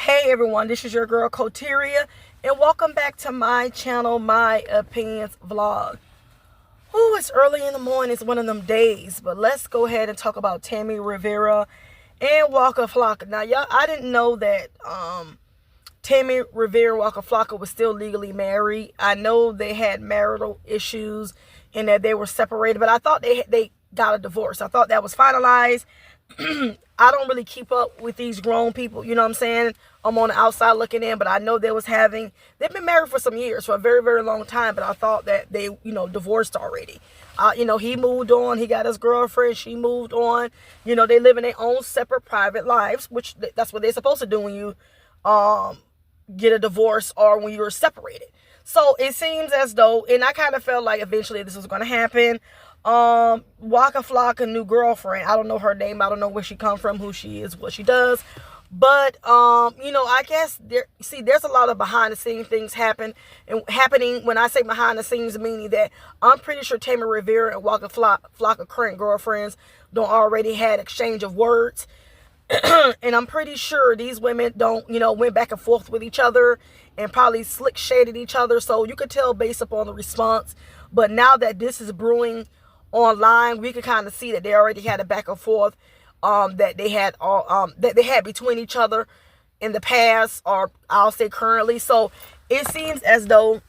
Hey everyone, this is your girl Coteria, and welcome back to my channel, My Opinions Vlog. Oh, it's early in the morning, it's one of them days, but let's go ahead and talk about Tammy Rivera and Waka Flocka. Now, y'all, I didn't know that Tammy Rivera and Waka Flocka was still legally married. I know they had marital issues and that they were separated, but I thought they got a divorce. I thought that was finalized. I don't really keep up with these grown people, you know what I'm saying? I'm on the outside looking in, but I know they've been married for some years, for a very, very long time, but I thought that they, divorced already. He moved on, he got his girlfriend, she moved on, they live in their own separate private lives, which that's what they're supposed to do when you get a divorce or when you're separated. So it seems as though, and I kind of felt like eventually this was going to happen. Waka Flocka, new girlfriend, I don't know her name, I don't know where she come from, who she is, what she does, but I guess there's a lot of behind the scenes things happening. When I say behind the scenes, meaning that I'm pretty sure Tammy Rivera and Waka Flocka current girlfriends don't already had exchange of words. And I'm pretty sure these women don't, went back and forth with each other and probably slick shaded each other. So you could tell based upon the response. But now that this is brewing online, we can kind of see that they already had a back and forth that they had between each other in the past, or I'll say currently. So it seems as though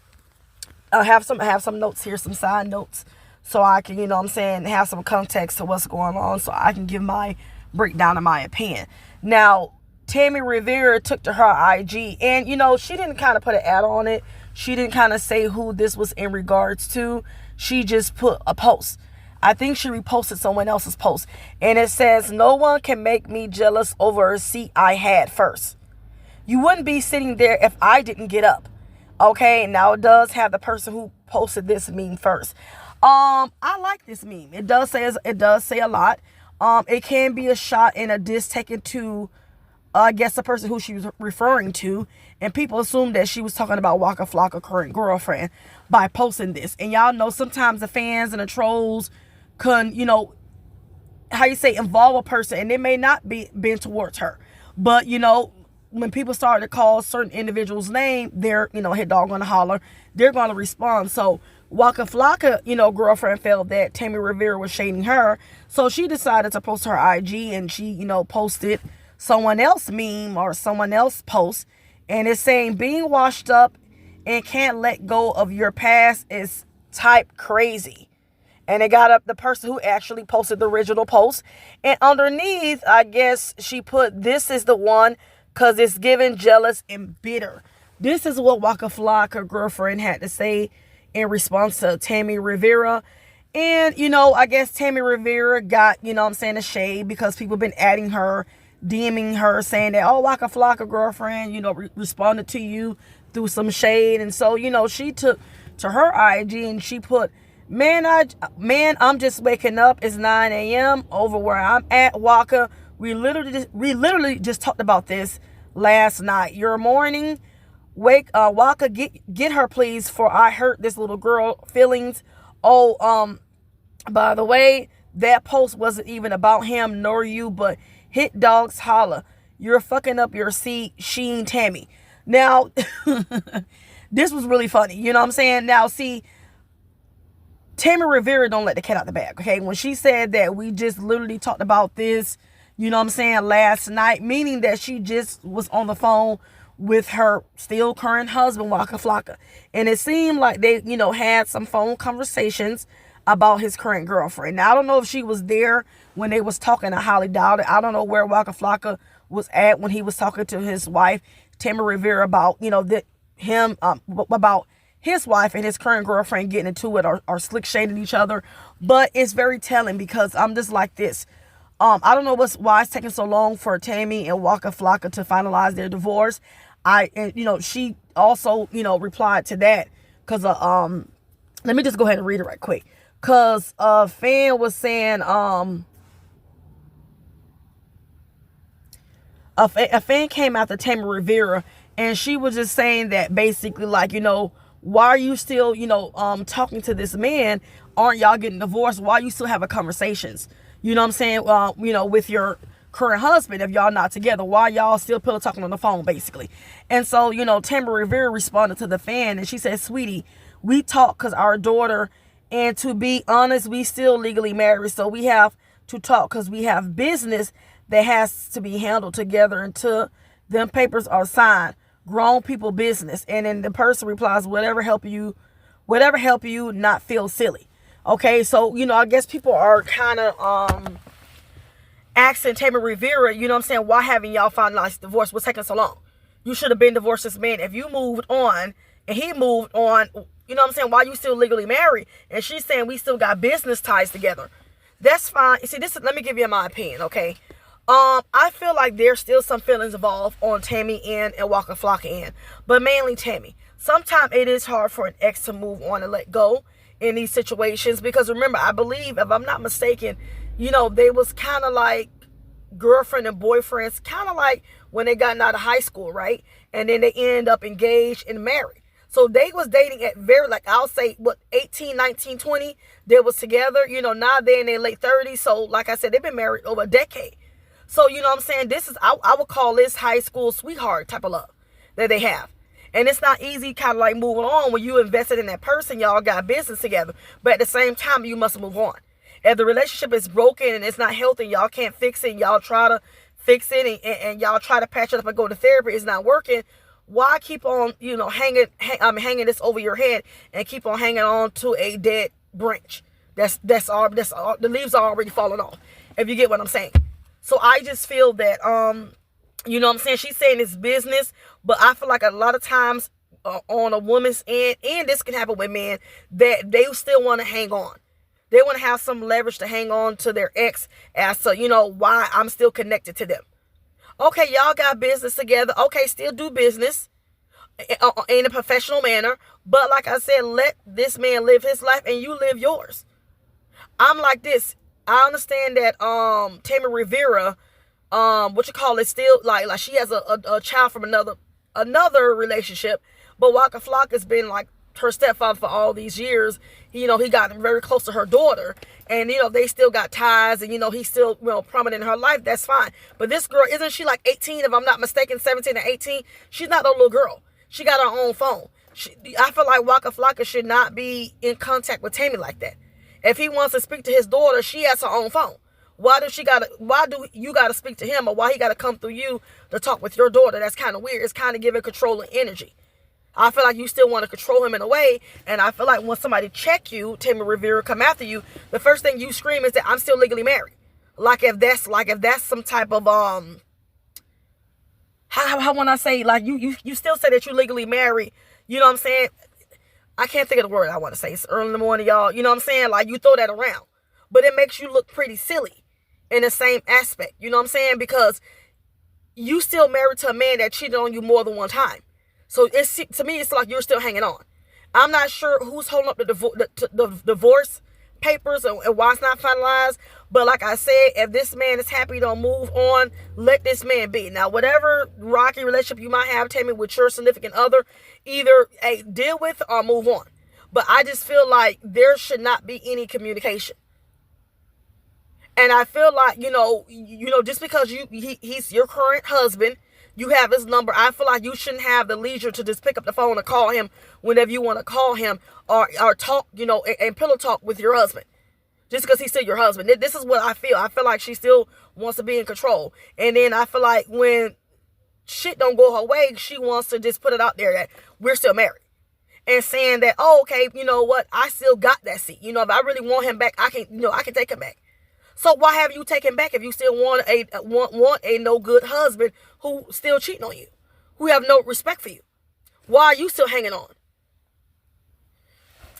I have some notes here, some side notes, so I can, have some context to what's going on, so I can give my breakdown of my opinion. Now, Tammy Rivera took to her IG, and she didn't kind of put an ad on it. She didn't kind of say who this was in regards to. She just put a post. I think she reposted someone else's post, and it says, "No one can make me jealous over a seat I had first. You wouldn't be sitting there if I didn't get up." Okay, now it does have the person who posted this meme first. I like this meme. It does say a lot. It can be a shot and a diss taken to, I guess, the person who she was referring to, and people assume that she was talking about Waka Flocka current girlfriend by posting this. And y'all know sometimes the fans and the trolls can, involve a person, and it may not be been towards her, but when people start to call certain individuals' name, they're hit dog gonna holler, they're gonna respond. So Waka Flocka, girlfriend, felt that Tammy Rivera was shading her, so she decided to post her IG, and she posted someone else meme or someone else post, and it's saying, "Being washed up and can't let go of your past is type crazy." And it got up the person who actually posted the original post. And underneath, I guess she put, "This is the one, because it's giving jealous and bitter." This is what Waka Flocka girlfriend had to say in response to Tammy Rivera. And, I guess Tammy Rivera got, the shade, because people been adding her, DMing her, saying that, "Oh, Waka Flocka girlfriend, responded to you through some shade." And so, she took to her IG and she put, Man, I'm just waking up. It's 9 a.m. over where I'm at, Waka. We literally just talked about this last night. Your morning Waka, get her, please, for I hurt this little girl feelings. Oh, by the way, that post wasn't even about him nor you, but hit dogs holla. You're fucking up your seat, Sheen Tammy. Now, this was really funny. You know what I'm saying? Now, see, Tammy Rivera don't let the cat out the bag, okay? When she said that we just literally talked about this, last night, meaning that she just was on the phone with her still current husband, Waka Flocka. And it seemed like they, had some phone conversations about his current girlfriend. Now, I don't know if she was there when they was talking. I highly doubt it. I don't know where Waka Flocka was at when he was talking to his wife, Tammy Rivera, about, about his wife and his current girlfriend getting into it or slick shading each other. But it's very telling, because I'm just like this. I don't know why it's taking so long for Tammy and Waka Flocka to finalize their divorce. She also, replied to that, because let me just go ahead and read it right quick. Because a fan was saying, a fan came after Tammy Rivera, and she was just saying that basically, like, why are you still, talking to this man? Aren't y'all getting divorced? Why you still having conversations? You know what I'm saying? With your current husband if y'all not together? Why y'all still pillow talking on the phone, basically? And so, Tammy Rivera responded to the fan, and she said, sweetie, we talk because our daughter, and to be honest, we still legally married, so we have to talk because we have business that has to be handled together until them papers are signed. Grown people business. And then the person replies, whatever help you not feel silly. Okay, so I guess people are kind of asking Tammy Rivera, why haven't y'all finalized divorce? What's taking so long? You should have been divorced this man. If you moved on and he moved on, why you still legally married? And she's saying we still got business ties together. That's fine. See, let me give you my opinion, okay? I feel like there's still some feelings involved on Tammy end and Waka Flocka end, but mainly Tammy. Sometimes it is hard for an ex to move on and let go in these situations, because remember, I believe, if I'm not mistaken, they was kind of like girlfriend and boyfriends, kind of like when they got out of high school, right? And then they end up engaged and married. So they was dating at I'll say, 18, 19, 20, they was together, now they're in their late 30s. So like I said, they've been married over a decade. So, this is, I would call this high school sweetheart type of love that they have. And it's not easy kind of like moving on when you invested in that person, y'all got business together. But at the same time, you must move on. If the relationship is broken and it's not healthy, y'all can't fix it, y'all try to fix it and y'all try to patch it up and go to therapy, it's not working. Why keep on, hanging this over your head and keep on hanging on to a dead branch? That's all, the leaves are already falling off, if you get what I'm saying. So I just feel that, she's saying it's business, but I feel like a lot of times on a woman's end, and this can happen with men, that they still want to hang on. They want to have some leverage to hang on to their ex as to, why I'm still connected to them. Okay, y'all got business together. Okay, still do business in a professional manner. But like I said, let this man live his life and you live yours. I'm like this. I understand that Tammy Rivera, still like she has a child from another relationship, but Waka Flocka has been like her stepfather for all these years. He got very close to her daughter, and they still got ties, and he's still prominent in her life. That's fine. But this girl, isn't she like 18, if I'm not mistaken, 17 or 18? She's not a little girl. She got her own phone. I feel like Waka Flocka should not be in contact with Tammy like that. If he wants to speak to his daughter, she has her own phone. Why do you gotta speak to him, or why he gotta come through you to talk with your daughter? That's kind of weird. It's kind of giving controlling energy. I feel like you still want to control him in a way, and I feel like when somebody check you, Tammy Rivera come after you, the first thing you scream is that I'm still legally married. Like if that's some type of how when I say like you still say that you legally married, you know what I'm saying? I can't think of the word I want to say. It's early in the morning, y'all. You know what I'm saying? Like, you throw that around. But it makes you look pretty silly in the same aspect. You know what I'm saying? Because you still married to a man that cheated on you more than one time. So to me, it's like you're still hanging on. I'm not sure who's holding up the divorce papers and why it's not finalized. But like I said, if this man is happy to move on, let this man be. Now, whatever rocky relationship you might have, Tammy, with your significant other, either deal with or move on. But I just feel like there should not be any communication. And I feel like, just because he's your current husband, you have his number, I feel like you shouldn't have the leisure to just pick up the phone and call him whenever you want to call him, or talk, and pillow talk with your husband. Just because he's still your husband. This is what I feel. I feel like she still wants to be in control. And then I feel like when shit don't go her way, she wants to just put it out there that we're still married. And saying that, oh, okay, you know what? I still got that seat. If I really want him back, I can take him back. So why have you taken back if you still want a no good husband who still cheating on you, who have no respect for you? Why are you still hanging on?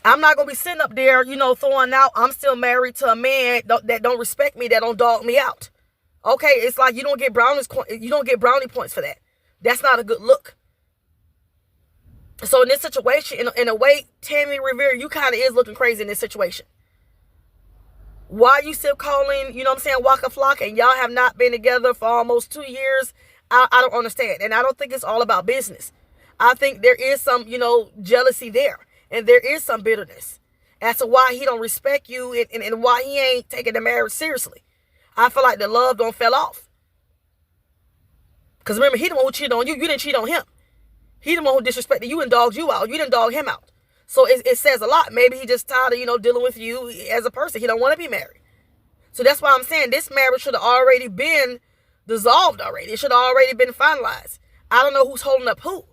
I'm not going to be sitting up there, throwing out, I'm still married to a man that don't respect me, that don't dog me out. Okay, it's like you don't get brownie points for that. That's not a good look. So in this situation, in a way, Tammy Rivera, you kind of is looking crazy in this situation. Why are you still calling, Waka Flocka, and y'all have not been together for almost 2 years? I don't understand. And I don't think it's all about business. I think there is some, jealousy there. And there is some bitterness as to why he don't respect you and why he ain't taking the marriage seriously. I feel like the love don't fell off. Because remember, he the one who cheated on you. You didn't cheat on him. He the one who disrespected you and dogged you out. You didn't dog him out. So it says a lot. Maybe he just tired of, dealing with you as a person. He don't want to be married. So that's why I'm saying this marriage should have already been dissolved already. It should have already been finalized. I don't know who's holding up who.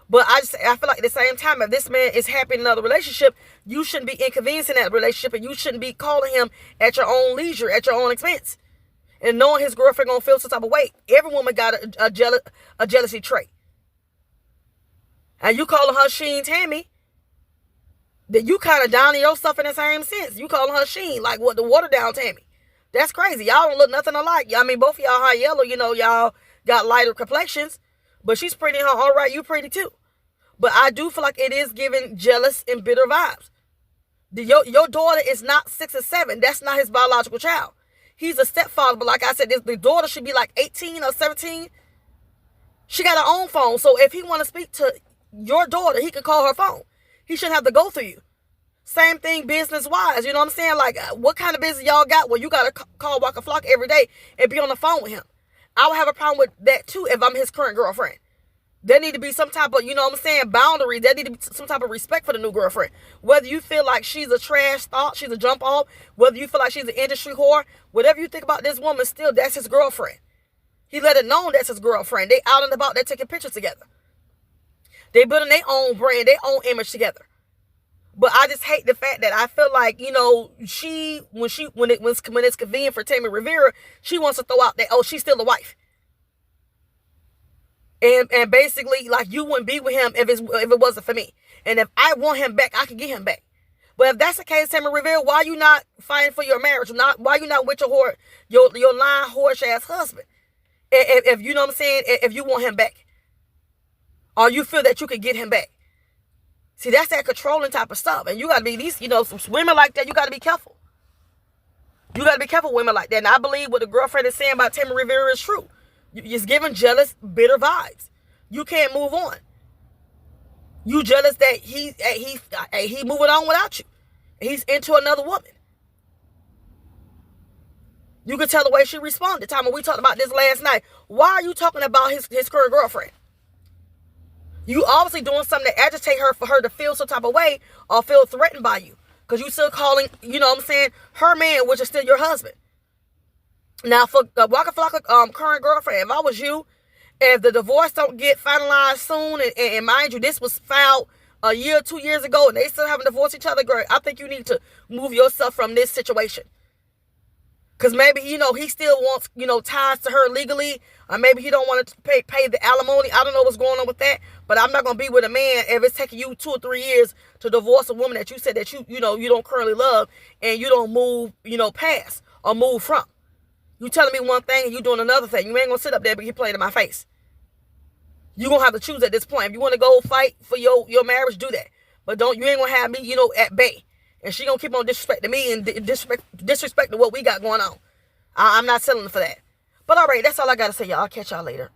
But I feel like at the same time, if this man is happy in another relationship, you shouldn't be inconveniencing that relationship, and you shouldn't be calling him at your own leisure, at your own expense. And knowing his girlfriend gonna feel some type of way. Every woman got a jealousy trait. And you calling her Sheen Tammy, then you kind of downing yourself in the same sense. You calling her Sheen, like what, the water down Tammy. That's crazy. Y'all don't look nothing alike. I mean, both of y'all high yellow, y'all got lighter complexions. But she's pretty, huh? All right, you pretty too. But I do feel like it is giving jealous and bitter vibes. Your daughter is not 6 or 7. That's not his biological child. He's a stepfather, but like I said, the daughter should be like 18 or 17. She got her own phone. So if he want to speak to your daughter, he can call her phone. He shouldn't have to go through you. Same thing business-wise. You know what I'm saying? Like, what kind of business y'all got where you got to call Waka flocka every day and be on the phone with him? I would have a problem with that too if I'm his current girlfriend. There need to be some type of, boundary. There need to be some type of respect for the new girlfriend. Whether you feel like she's a trash thought, she's a jump off, whether you feel like she's an industry whore, whatever you think about this woman, still, that's his girlfriend. He let it known that's his girlfriend. They out and about, they're taking pictures together. They building their own brand, their own image together. But I just hate the fact that I feel like, when it's convenient for Tammy Rivera, she wants to throw out that, she's still a wife. And basically, like, you wouldn't be with him if it wasn't for me. And if I want him back, I can get him back. But if that's the case, Tammy Rivera, why you not fighting for your marriage? Why you not with your lying horse ass husband? If you know what I'm saying, if you want him back, or you feel that you could get him back. See, that's that controlling type of stuff. And you got to be some women like that, you got to be careful. You got to be careful with women like that. And I believe what the girlfriend is saying about Tammy Rivera is true. You're giving jealous, bitter vibes. You can't move on. You jealous that he moving on without you. He's into another woman. You can tell the way she responded. Tommy, we talked about this last night. Why are you talking about his current girlfriend? You obviously doing something to agitate her for her to feel some type of way or feel threatened by you. Because you still calling, her man, which is still your husband. Now, for Waka flocka current girlfriend, if I was you, if the divorce don't get finalized soon, and mind you, this was filed a year, 2 years ago, and they still haven't divorced each other, girl, I think you need to move yourself from this situation. Because maybe, he still wants, ties to her legally, or maybe he don't want to pay the alimony. I don't know what's going on with that, but I'm not going to be with a man if it's taking you 2 or 3 years to divorce a woman that you said that you don't currently love, and you don't move, past or move from. You telling me one thing and you doing another thing. You ain't going to sit up there but you playing in my face. You going to have to choose at this point. If you want to go fight for your marriage, do that. But you ain't going to have me, at bay. And she going to keep on disrespecting me and disrespecting what we got going on. I'm not settling for that. But all right, that's all I got to say, y'all. I'll catch y'all later.